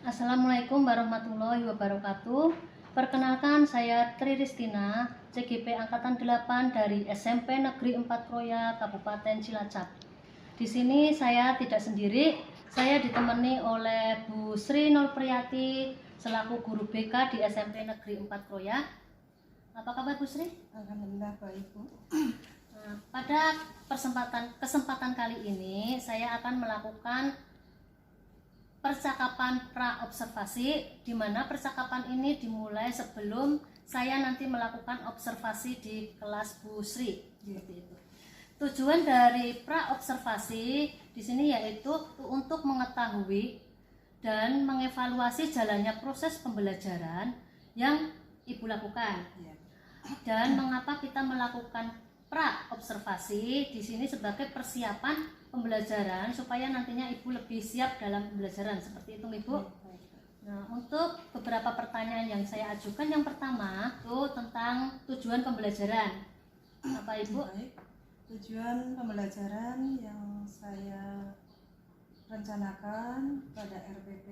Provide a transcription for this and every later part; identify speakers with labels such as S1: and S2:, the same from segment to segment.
S1: Assalamualaikum warahmatullahi wabarakatuh. Perkenalkan, saya Tri Ristina, CGP Angkatan 8 dari SMP Negeri 4 Kroya, Kabupaten Cilacap. Di sini saya tidak sendiri, saya ditemani oleh Bu Sri Nurpriyati selaku guru BK di SMP Negeri 4 Kroya. Apa kabar Bu Sri?
S2: Alhamdulillah baik, Bu.
S1: Nah, pada kesempatan kali ini saya akan melakukan percakapan pra-observasi, di mana percakapan ini dimulai sebelum saya nanti melakukan observasi di kelas Bu Sri. Seperti itu. Tujuan dari pra-observasi di sini yaitu untuk mengetahui dan mengevaluasi jalannya proses pembelajaran yang Ibu lakukan. Dan mengapa kita melakukan pra-observasi di sini sebagai persiapan pembelajaran supaya nantinya Ibu lebih siap dalam pembelajaran, seperti itu Ibu. Nah, untuk beberapa pertanyaan yang saya ajukan, yang pertama itu tentang tujuan pembelajaran. Apa Ibu?
S2: Baik. Tujuan pembelajaran yang saya rencanakan pada RPP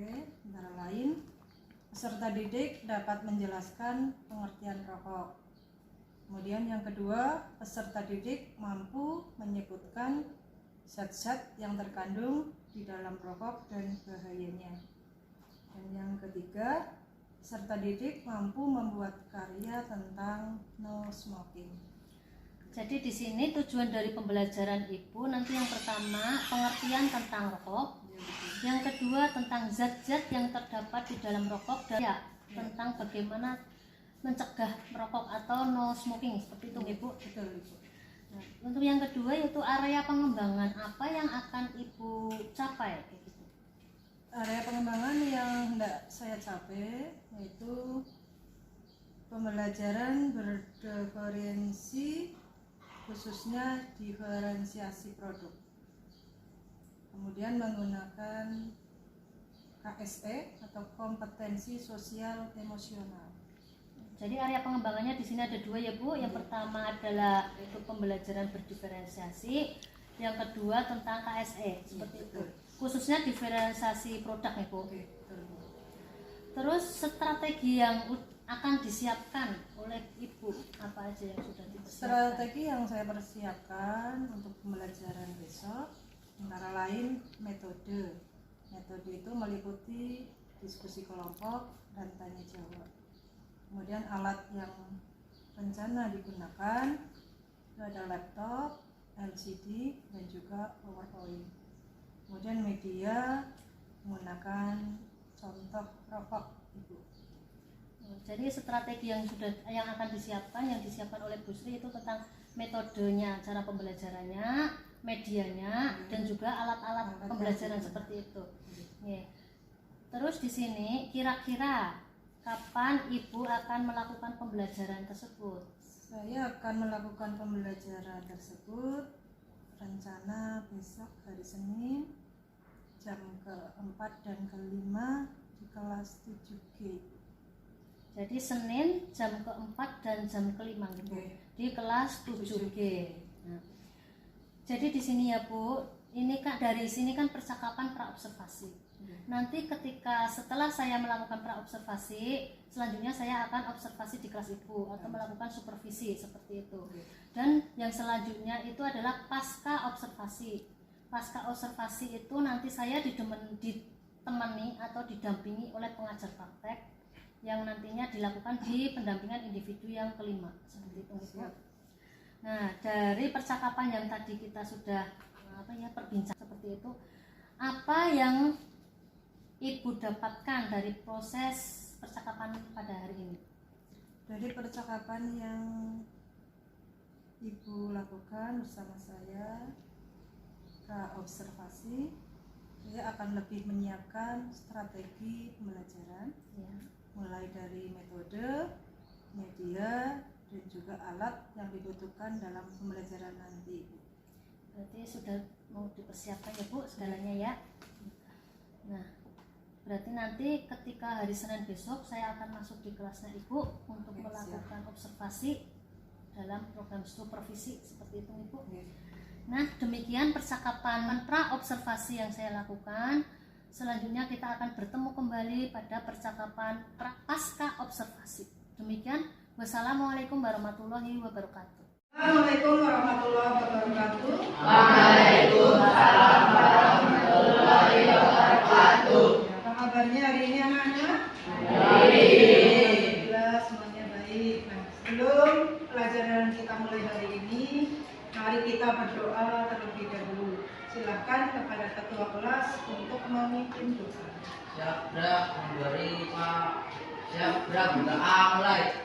S2: antara lain peserta didik dapat menjelaskan pengertian rokok. Kemudian yang kedua, peserta didik mampu menyebutkan zat-zat yang terkandung di dalam rokok dan bahayanya. Dan yang ketiga, peserta didik mampu membuat karya tentang no smoking.
S1: Jadi di sini tujuan dari pembelajaran Ibu nanti yang pertama pengertian tentang rokok, yang kedua tentang zat-zat yang terdapat di dalam rokok, dan tentang bagaimana mencegah merokok atau no smoking, seperti itu Ibu.
S2: Betul, Ibu.
S1: Nah, untuk yang kedua yaitu area pengembangan apa yang akan Ibu capai gitu.
S2: Area pengembangan yang hendak saya capai yaitu pembelajaran berdiferensi, khususnya diferensiasi produk. Kemudian menggunakan KSE atau kompetensi sosial emosional.
S1: Jadi area pengembangannya di sini ada dua ya Bu. Yang pertama adalah itu pembelajaran berdiferensiasi, yang kedua tentang KSE, seperti itu. Khususnya diferensiasi produk ya Bu. Terus strategi yang akan disiapkan oleh Ibu apa aja yang sudah dipersiapkan?
S2: Strategi yang saya persiapkan untuk pembelajaran besok antara lain metode. Metode itu meliputi diskusi kelompok dan tanya jawab. Kemudian alat yang rencana digunakan itu ada laptop, LCD, dan juga PowerPoint. Kemudian media menggunakan contoh rokok, Ibu.
S1: Jadi strategi yang akan disiapkan oleh Bu Sri itu tentang metodenya, cara pembelajarannya, medianya, dan juga alat-alat pembelajaran seperti itu. Terus di sini kira-kira kapan Ibu akan melakukan pembelajaran tersebut?
S2: Saya akan melakukan pembelajaran tersebut rencana besok hari Senin jam ke-4 dan ke-5 di kelas 7G. Jadi
S1: Senin jam ke-4 dan jam ke-5 gitu. Di kelas 7G. Nah, jadi di sini ya Bu, ini kan dari sini kan percakapan pra-observasi. Nanti setelah saya melakukan pra-observasi, selanjutnya saya akan observasi di kelas Ibu atau melakukan supervisi seperti itu. Dan yang selanjutnya itu adalah pasca observasi. Pasca observasi itu nanti saya ditemani atau didampingi oleh pengajar praktek yang nantinya dilakukan di pendampingan individu yang kelima, seperti itu Ibu. Nah, dari percakapan yang tadi kita sudah perbincang seperti itu, apa yang Ibu dapatkan dari proses percakapan pada hari ini?
S2: Dari percakapan yang Ibu lakukan bersama saya, observasi, saya akan lebih menyiapkan strategi pembelajaran, mulai dari metode, media, dan juga alat yang dibutuhkan dalam pembelajaran nanti.
S1: Berarti sudah mau dipersiapkan ya Bu segalanya ya. Nah, berarti nanti ketika hari Senin besok saya akan masuk di kelasnya Ibu untuk melakukan observasi dalam program supervisi seperti itu Ibu. Nah, demikian percakapan pra-observasi yang saya lakukan. selanjutnya kita akan bertemu kembali pada percakapan pasca observasi. Demikian, wassalamualaikum warahmatullahi wabarakatuh.
S2: Assalamualaikum warahmatullahi wabarakatuh.
S3: Waalaikumsalam warahmatullahi wabarakatuh.
S2: Apa kabarnya hari ini anak-anak? Alhamdulillah semuanya baik. Nah, sebelum pelajaran kita mulai hari ini, mari kita berdoa terlebih dahulu. Silakan kepada ketua kelas untuk memimpin doa.
S3: Siap, gerak, memberi Pak. Siap, gerak, berdoa mulai.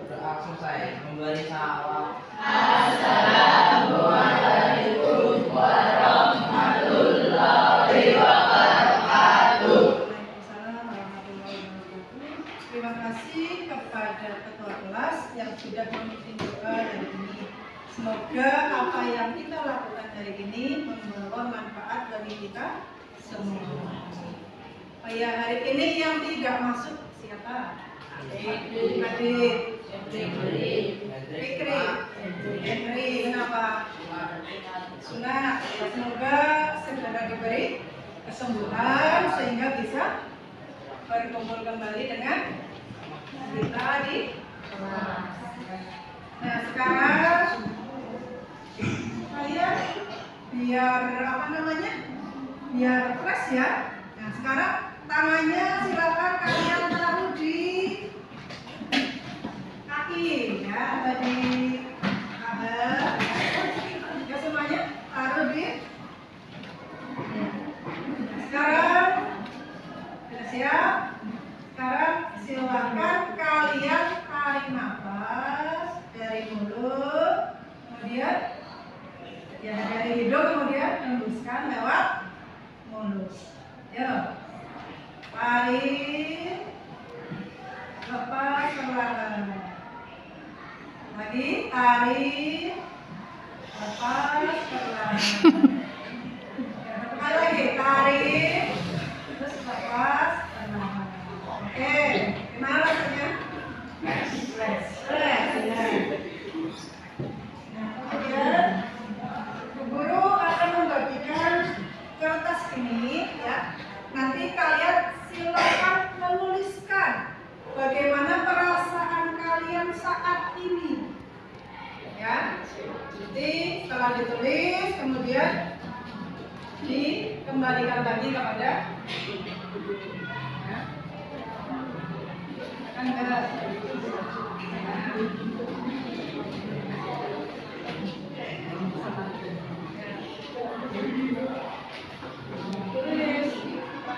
S3: Berdoa selesai, memberi salam. Assalamualaikum warahmatullahi wabarakatuh.
S2: Waalaikumsalam warahmatullahi wabarakatuh. Terima kasih kepada ketua kelas yang sudah memimpin doa hari ini. Semoga apa yang kita lakukan hari ini membawa manfaat bagi kita semua. Oh ya, hari ini yang tidak masuk siapa? Adit. Fikri. Kenapa? Sunat. Semoga segera diberi kesembuhan sehingga bisa berkumpul kembali dengan kita di kelas. Nah, sekarang saya biar biar fresh ya. Nah, sekarang tangannya silakan kalian taruh di kaki ya, atau di paha. Ya, semuanya taruh di. Sekarang sudah siap. Sekarang silakan kalian tarik nafas dari mulut, kemudian ya dari hidung, kemudian hembuskan lewat mulut. Ya, tarik, lepas perlahan. Lagi tarik, lepas perlahan. Sekali lagi tarik, terus lepas perlahan. Oke, gimana rasanya? Fresh. Nah, kemudian guru akan membagikan kertas ini ya. Nanti kalian silakan menuliskan bagaimana perasaan kalian saat ini. Ya. Jadi setelah ditulis kemudian dikembalikan lagi kepada ya. Kan tulis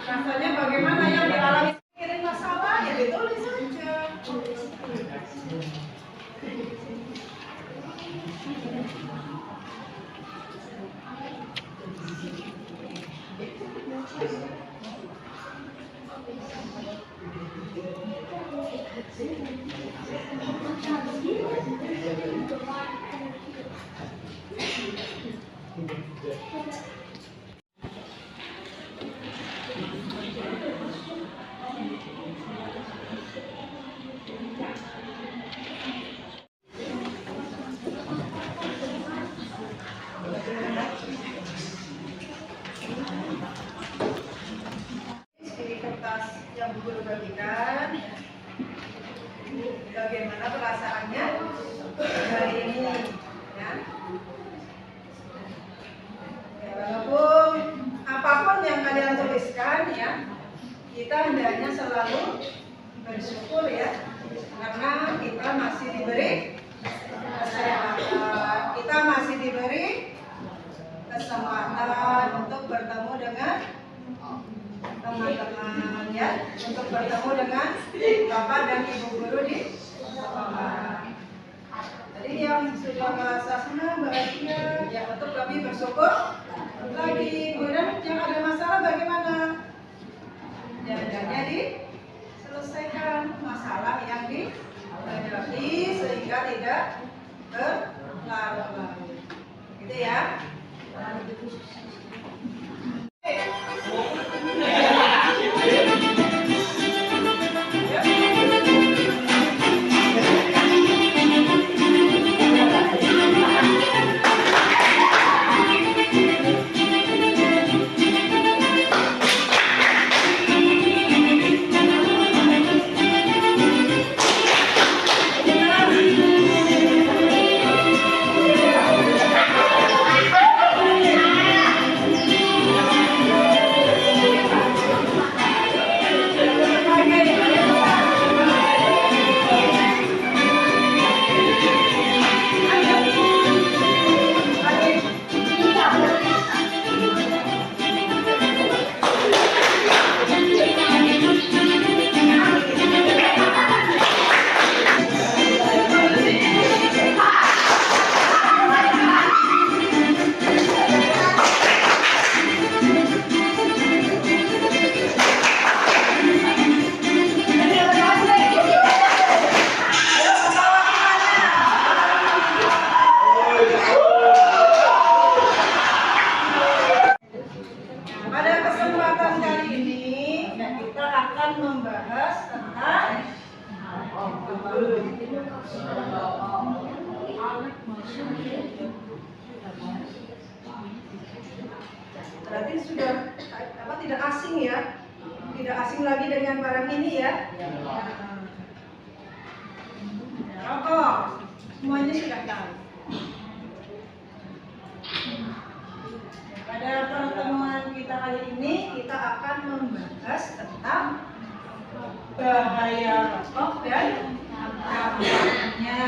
S2: rasanya bagaimana yang dialami, kirim masalah ya ditulis saja. Ini kertas yang guru bagikan. Bagaimana perasaannya hari ini ya? Ya, walaupun apapun yang kalian tuliskan ya, kita hendaknya selalu bersyukur ya, karena kita masih diberi kesehatan, kita masih diberi kesempatan untuk bertemu dengan teman-teman ya, untuk bertemu dengan Bapak dan Ibu guru di sekolah. Jadi yang sudah merasa senang, bahagia ya, untuk lebih bersyukur lagi. Kemudian yang ada masalah bagaimana? Ya, hendaknya diselesaikan masalah yang dihadapi sehingga tidak berlarut-larut. Gitu ya. Berarti sudah tidak asing ya, tidak asing lagi dengan barang ini ya. Rokok, semuanya sudah tahu. Pada pertemuan kita kali ini kita akan membahas tentang bahaya rokok dan dampaknya.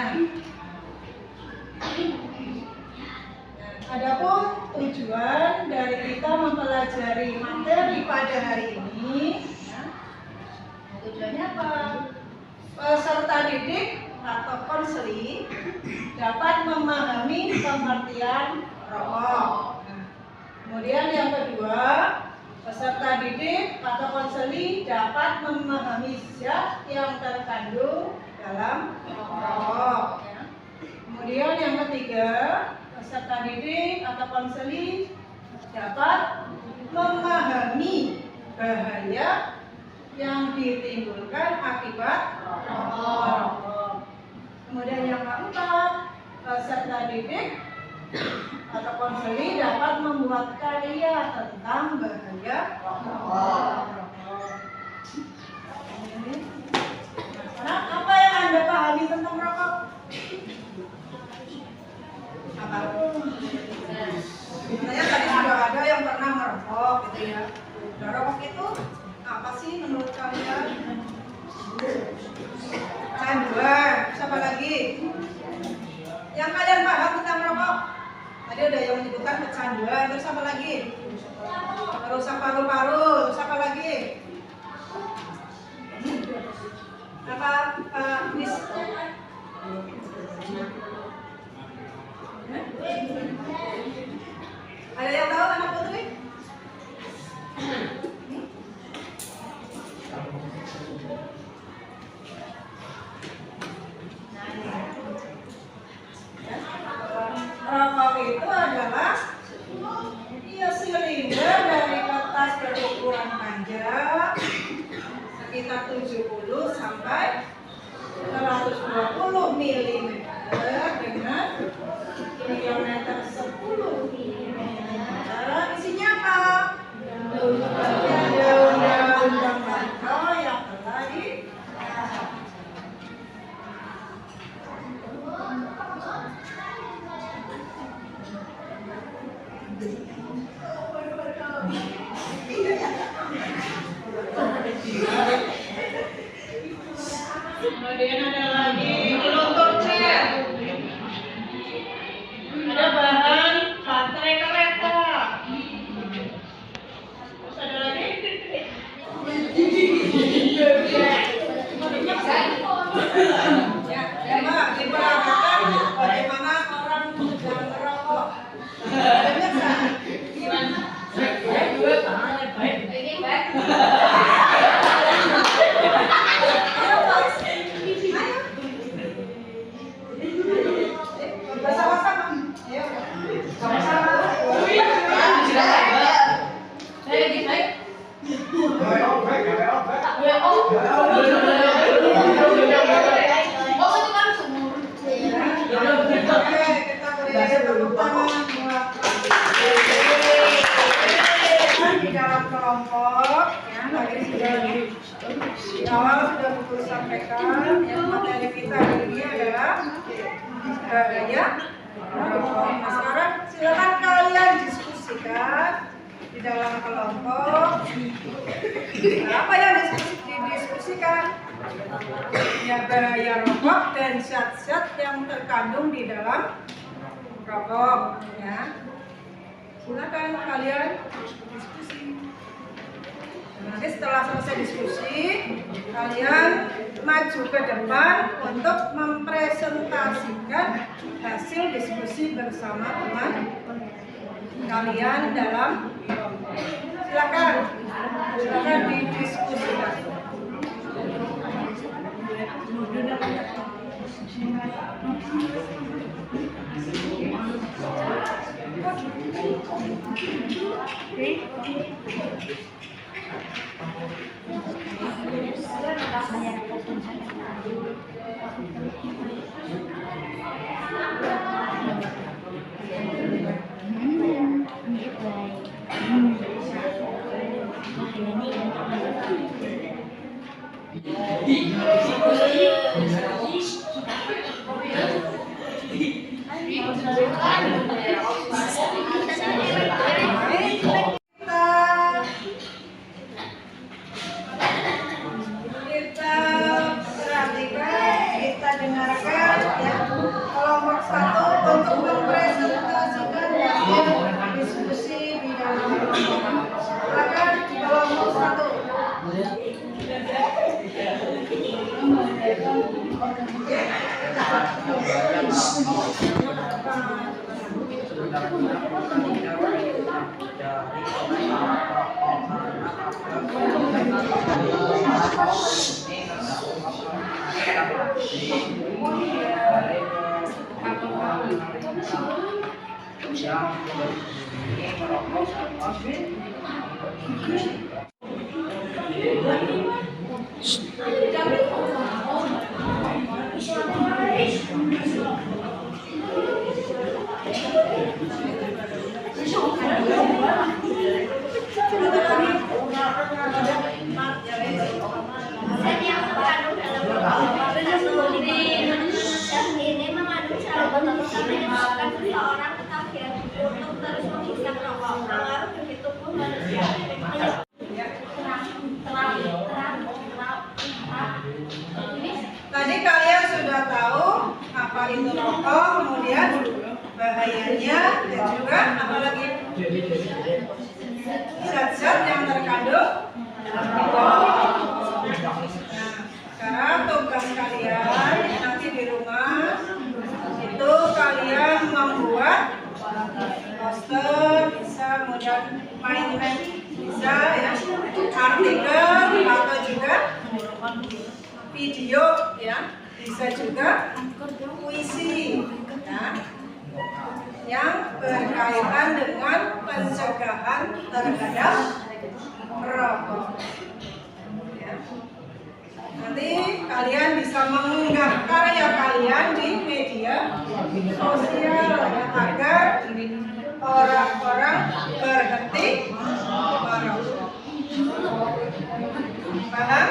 S2: Adapun tujuan dari kita mempelajari materi pada hari ini, tujuannya apa? Peserta didik atau konseli dapat memahami pengertian rokok. Kemudian yang kedua, peserta didik atau konseli dapat memahami zat yang terkandung dalam rokok. Kemudian yang ketiga, peserta didik atau konseli dapat memahami bahaya yang ditimbulkan akibat rokok. Kemudian yang keempat, peserta didik atau konseli dapat membuat karya tentang bahaya rokok. Nah, apa yang Anda pahami tentang rokok? Apa? Sebenarnya tadi sudah ada yang pernah merokok gitu ya. Nah, rokok itu apa sih menurut kalian? Canduan, siapa lagi? Yang kalian paham tentang rokok? Tadi ada yang menyebutkan kecanduan, terus apa lagi? Merusak paru-paru, terus apa lagi? Apa? Miss? Ada yang tahu anak Putri? Rokok itu adalah silinder dari kertas berukuran panjang sekitar 70 sampai 120 mm dengan diameter 10 mm. Isinya apa? Daun-daun tembakau yang telah kemudian ada lagi peluntur cat, ada bahan baterai kereta, terus ada lagi ya Mbak, diperagakan bagaimana orang sedang merokok. Di dalam kelompok ya, tadi sudah di awal sudah Guru sampaikan yang materi kita hari ini adalah bahaya rokok. Nah, sekarang silakan kalian diskusikan di dalam kelompok. Nah, apa yang didiskusikan? Ya, bahaya rokok dan zat-zat yang terkandung di dalam rokok ya. Silakan kalian diskusi. Nanti setelah selesai diskusi, kalian maju ke depan untuk mempresentasikan hasil diskusi bersama teman kalian dalam kelompok. Silakan didiskusikan.
S1: Hmm.
S2: Kita perhatikan, kita dengarkan ya. Kelompok 1 untuk mempresentasikan hasil diskusi di dalam kelompok. Silakan kelompok 1.
S4: Ini mengandung cara menyebabkan seseorang ketagihan untuk terus menghisap rokok. Pengaruh bagi tubuh manusia.
S2: Tadi kalian sudah tahu apa itu rokok, kemudian bahayanya, dan juga apalagi zat-zat yang terkandung dalam rokok. Nah, sekarang tugas kalian nanti di rumah itu kalian membuat poster, bisa kemudian main-main, bisa ya, artikel atau juga video ya, bisa juga puisi ya, yang berkaitan dengan pencegahan terhadap merokok ya. Nanti kalian bisa mengunggah karya kalian di media sosial ya, agar orang-orang berhenti merokok. Paham?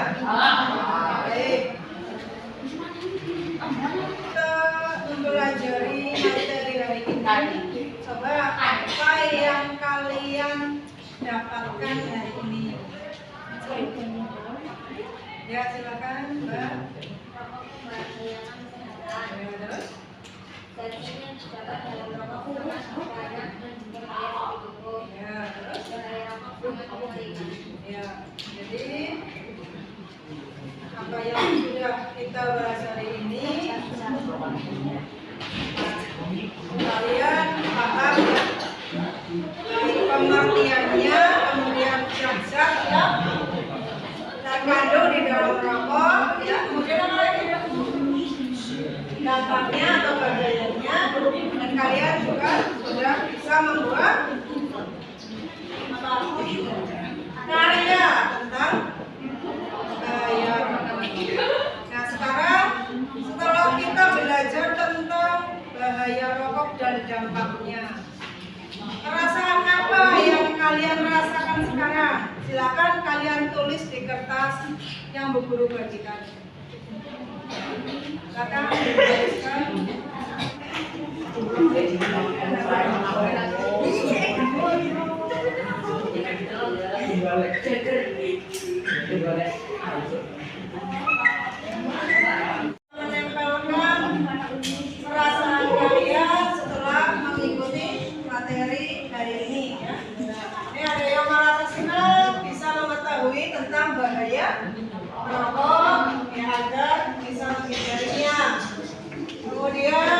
S2: Baik. Kita mempelajari materi hari ini. Coba apa yang kalian dapatkan hari ini? Ya, silakan, Mbak. Ya, jadi apa yang sudah kita bahas hari ini kalian paham ya, dari pengertiannya, kemudian zat-zat yang terkandung di dalam rokok ya, kemudian apa lagi dampaknya atau bahayanya, dan kalian juga sudah bisa membuat karya tentang bahaya rokok. Nah, sekarang setelah kita belajar tentang bahaya rokok dan dampaknya, perasaan apa yang kalian rasakan sekarang? Silakan kalian tulis di kertas yang Bu Guru bagikan. Silakan dituliskan. Menempelkan perasaan kalian setelah mengikuti materi hari ini ya. Ini ada yang merasa senang bisa mengetahui tentang bahaya merokok ya, agar bisa menghindarinya. Kemudian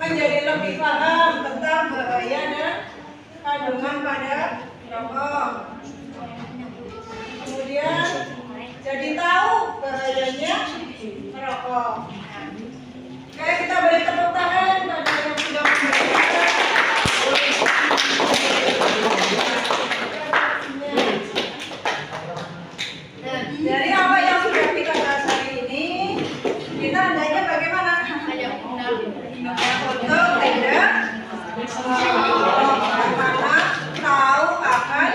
S2: menjadi lebih paham tentang bahaya dan kandungan pada rokok. Kemudian jadi tahu bahayanya merokok. Oke, kita beri tepuk tangan pada yang sudah mendengarkan. Nah, dari apa yang sudah kita bahas hari ini, kita hendaknya bagaimana? Untuk tidak bagaimana tahu akan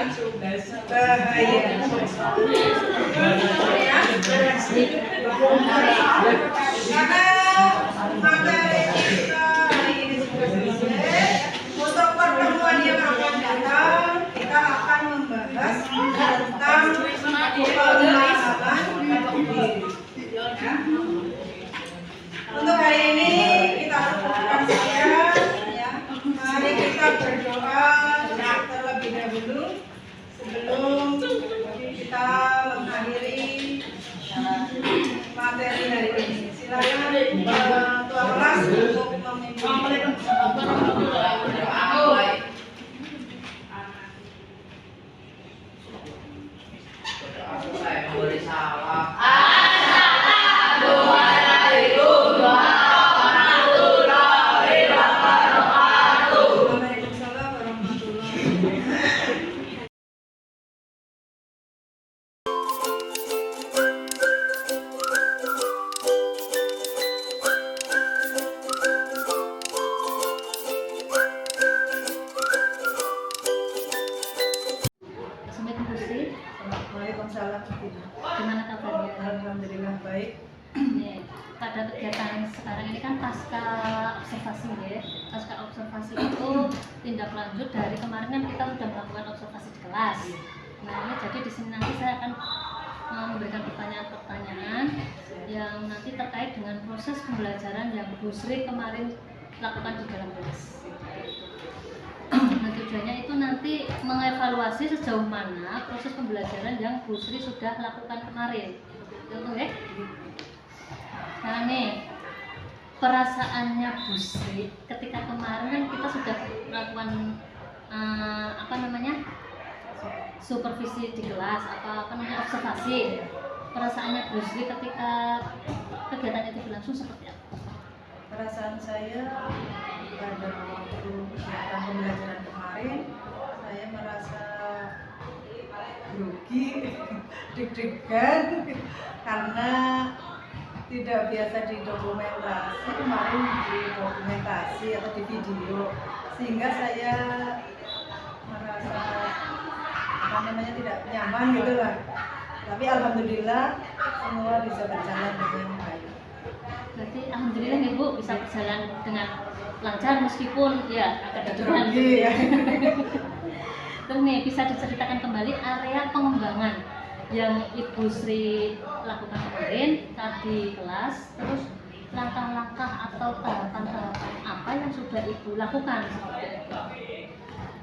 S2: berdoa terlebih dahulu sebelum kita mengakhiri materi hari ini. Silakan Tuan kelas untuk memimpin.
S3: Beri salam.
S2: Waalaikumsalam warahmatullahi wabarakatuh.
S1: Assalamualaikum Bu Sri.
S2: Waalaikumsalam.
S1: Gimana kabarnya?
S2: Alhamdulillah baik.
S1: Nih, pada kegiatan sekarang ini kan pasca observasi ya. Pasca observasi itu tindak lanjut dari kemarin kan kita sudah melakukan observasi di kelas. Nah, ini jadi di sini nanti saya akan memberikan pertanyaan-pertanyaan yang nanti terkait dengan proses pembelajaran yang Bu Sri kemarin lakukan di dalam kelas. Nah, tujuannya itu nanti mengevaluasi sejauh mana proses pembelajaran yang Bu Sri sudah lakukan kemarin. Betul ya? Nah nih, perasaannya Bu Sri ketika kemarin kan kita sudah melakukan supervisi di kelas, observasi. Perasaannya Bu Sri ketika kegiatan itu berlangsung seperti apa?
S2: Perasaan saya pada waktu kegiatan pembelajaran kemarin, saya merasa grogi, deg-degan karena tidak biasa didokumentasi, kemarin didokumentasi atau di video, sehingga saya merasa tidak nyaman gitu lah. Tapi alhamdulillah semua bisa berjalan dengan baik.
S1: Berarti alhamdulillah Ibu bisa berjalan dengan lancar meskipun ya agak deg-degan.
S2: Ya.
S1: Terus nih bisa diceritakan kembali area pengembangan yang Ibu Sri lakukan kemarin saat di kelas, terus langkah-langkah atau tahapan-tahapan apa yang sudah Ibu lakukan?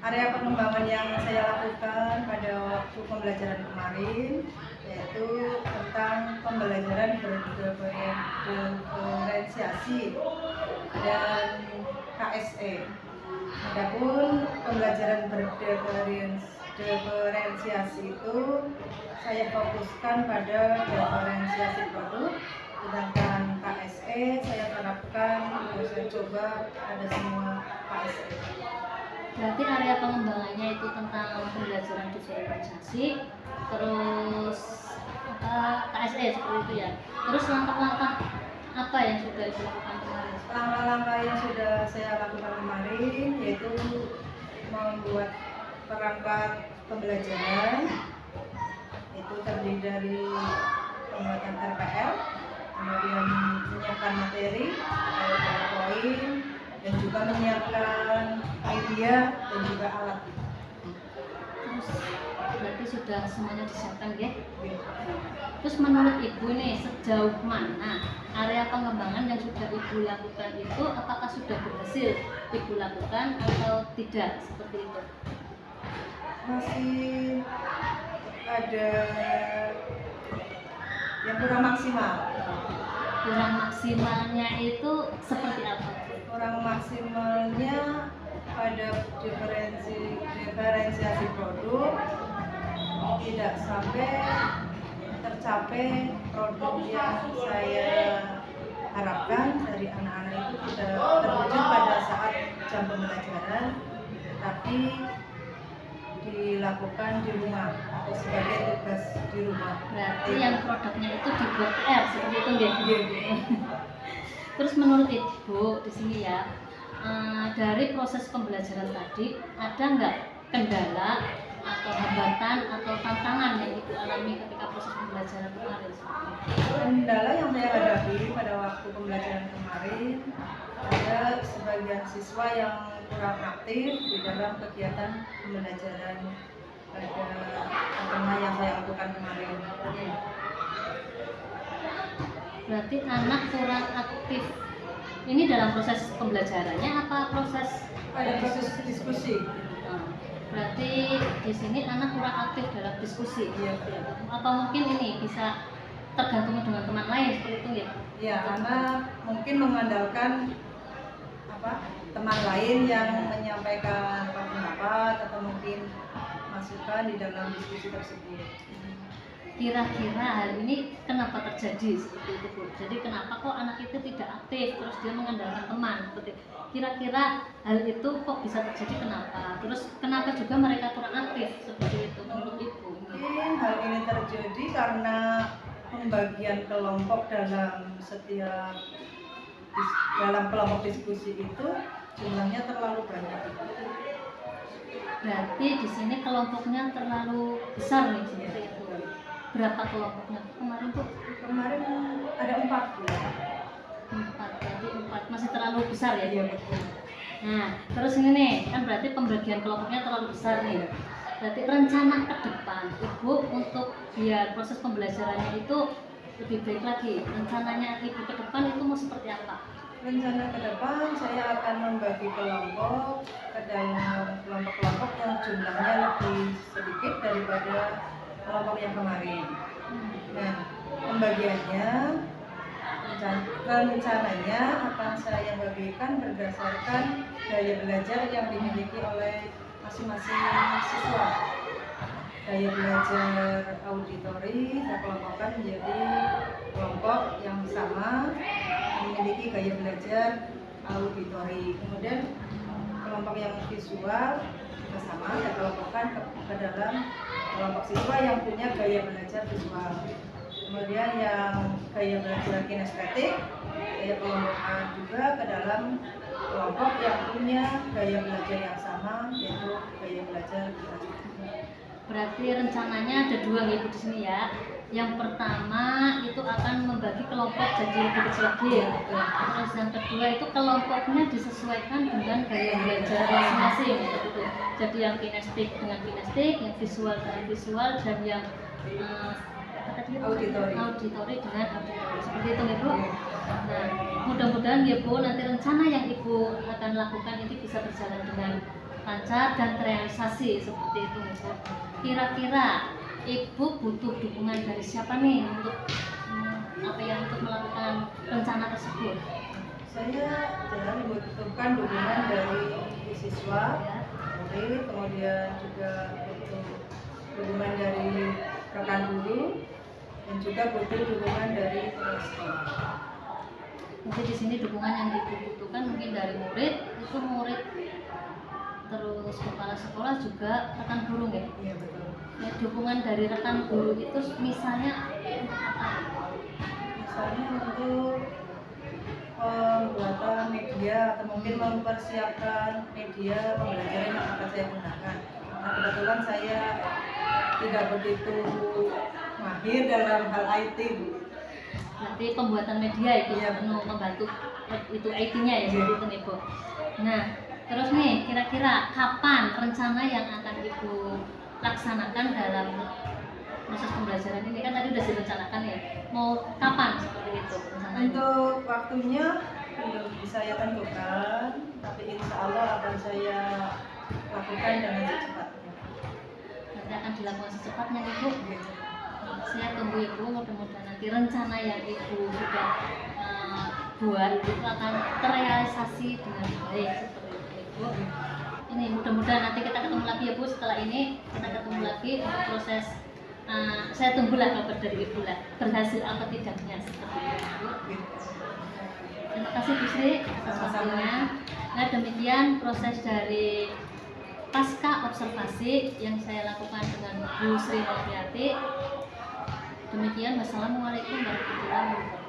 S2: Area pengembangan yang saya lakukan pada waktu pembelajaran kemarin yaitu tentang pembelajaran berdiferensiasi dan KSE. Adapun pembelajaran berdiferensiasi itu saya fokuskan pada diferensiasi produk, sedangkan KSE saya terapkan, saya coba ada semua KSE.
S1: Berarti area pengembangannya itu tentang pembelajaran diferensiasi, terus KSE seperti itu ya. Terus langkah-langkah apa yang sudah dilakukan kemarin?
S2: Langkah-langkah yang sudah saya lakukan kemarin yaitu membuat perangkat pembelajaran, itu terdiri dari pembuatan RPL, kemudian menyiapkan materi atau PowerPoint, dan juga menyiapkan media dan juga alat.
S1: Terus berarti sudah semuanya disiapkan ya? Terus menurut Ibu nih sejauh mana area pengembangan yang sudah Ibu lakukan itu apakah sudah berhasil Ibu lakukan atau tidak seperti itu?
S2: Masih ada yang kurang maksimal.
S1: Kurang maksimalnya itu seperti apa?
S2: Kurang maksimalnya pada diferensiasi produk tidak sampai tercapai produk yang saya harapkan dari anak-anak itu tidak terwujud pada saat jam pembelajaran, tapi dilakukan di rumah atau sebagai tugas di rumah.
S1: Berarti yang produknya itu dibuat PR seperti itu ya? Terus menurut Ibu di sini ya, dari proses pembelajaran tadi ada nggak kendala atau hambatan atau tantangan yang Ibu alami ketika proses pembelajaran kemarin?
S2: Kendala yang saya hadapi pada waktu pembelajaran kemarin ada sebagian siswa yang kurang aktif di dalam kegiatan pembelajaran pada tema yang saya lakukan kemarin.
S1: Berarti anak kurang aktif ini dalam proses pembelajarannya apa proses
S2: Ada proses diskusi.
S1: Nah, berarti di sini anak kurang aktif dalam diskusi.
S2: Iya.
S1: Atau mungkin ini bisa tergantung dengan teman lain seperti itu ya.
S2: Ya, anak mungkin mengandalkan teman lain yang menyampaikan pendapat atau mungkin masukan di dalam diskusi tersebut.
S1: Kira-kira hal ini kenapa terjadi seperti itu Bu? Jadi kenapa kok anak itu tidak aktif terus dia mengandalkan teman seperti itu? Kira-kira hal itu kok bisa terjadi kenapa? Terus kenapa juga mereka kurang aktif seperti itu menurut Ibu?
S2: Mungkin hal ini terjadi karena pembagian kelompok dalam kelompok diskusi itu jumlahnya terlalu banyak.
S1: Berarti di sini kelompoknya terlalu besar nih seperti itu. Berapa kelompoknya kemarin Bu?
S2: Kemarin ada 4.
S1: 4, berarti 4 masih terlalu besar ya?
S2: Iya, betul.
S1: Nah, terus ini nih, kan berarti pembagian kelompoknya terlalu besar nih. Berarti rencana ke depan Ibu untuk biar proses pembelajarannya itu lebih baik lagi. Rencananya Ibu ke depan itu mau seperti apa?
S2: Rencana ke depan saya akan membagi kelompok ke dalam kelompok-kelompok yang jumlahnya lebih sedikit daripada kelompok yang kemarin. Nah, pembagiannya rencananya akan saya bagikan berdasarkan gaya belajar yang dimiliki oleh masing-masing siswa. Gaya belajar auditori saya kelompokkan menjadi kelompok yang sama memiliki gaya belajar auditori. Kemudian kelompok yang visual juga sama saya kelompokkan ke dalam kelompok siswa yang punya gaya belajar visual. Kemudian yang gaya belajar kinestetik saya kelompokkan juga ke dalam kelompok yang punya gaya belajar yang sama, yaitu gaya belajar kinestetik.
S1: Berarti rencananya ada 2 Ibu di sini ya. Yang pertama itu akan membagi kelompok jadi lebih kecil lagi ya. Terus yang kedua itu kelompoknya disesuaikan dengan gaya belajar masing-masing gitu. Jadi yang kinestik dengan kinestik, yang visual dengan visual, dan yang auditori dengan auditori. Seperti itu ya Bu. Nah, mudah-mudahan ya Bu nanti rencana yang Ibu akan lakukan ini bisa berjalan dengan lancar dan terrealisasi seperti itu ya Bu. Kira-kira Ibu butuh dukungan dari siapa nih untuk untuk melakukan rencana tersebut?
S2: Saya membutuhkan dukungan dari siswa, murid, kemudian juga butuh dukungan dari rekan guru, dan juga butuh dukungan dari sekolah.
S1: Mungkin di sini dukungan yang Ibu butuhkan mungkin dari murid, itu murid, terus kepala sekolah juga rekan guru ya?
S2: Iya, betul.
S1: Ya, dukungan dari rekan guru itu misalnya apa?
S2: Misalnya untuk pembuatan media atau mungkin mempersiapkan media pembelajaran yang akan saya gunakan. Nah, kebetulan saya tidak begitu mahir dalam hal IT, Bu.
S1: Berarti pembuatan media itu
S2: Iya,
S1: membantu itu IT-nya ya,
S2: Iya.
S1: gitu nih Bu. Nah, terus nih kira-kira kapan rencana yang akan Ibu laksanakan dalam proses pembelajaran ini? Kan tadi udah direncanakan ya, mau kapan seperti itu rencananya?
S2: Untuk waktunya belum bisa saya tentukan, tapi insya Allah akan saya lakukan dengan secepatnya.
S1: Nanti akan dilakukan secepatnya Ibu. Saya tunggu Ibu, mudah-mudahan nanti rencana yang Ibu sudah buat itu akan terrealisasi dengan baik seperti itu Ibu. Ini mudah-mudahan nanti kita ketemu lagi ya Bu, setelah ini kita ketemu lagi untuk proses saya tunggulah kabar dari Ibu lah, berhasil apa tidaknya seperti itu Bu. Terima kasih Bu Sri atas waktunya. Nah, demikian proses dari pasca observasi yang saya lakukan dengan Bu Sri Noviati. Demikian, wassalamualaikum warahmatullahi wabarakatuh.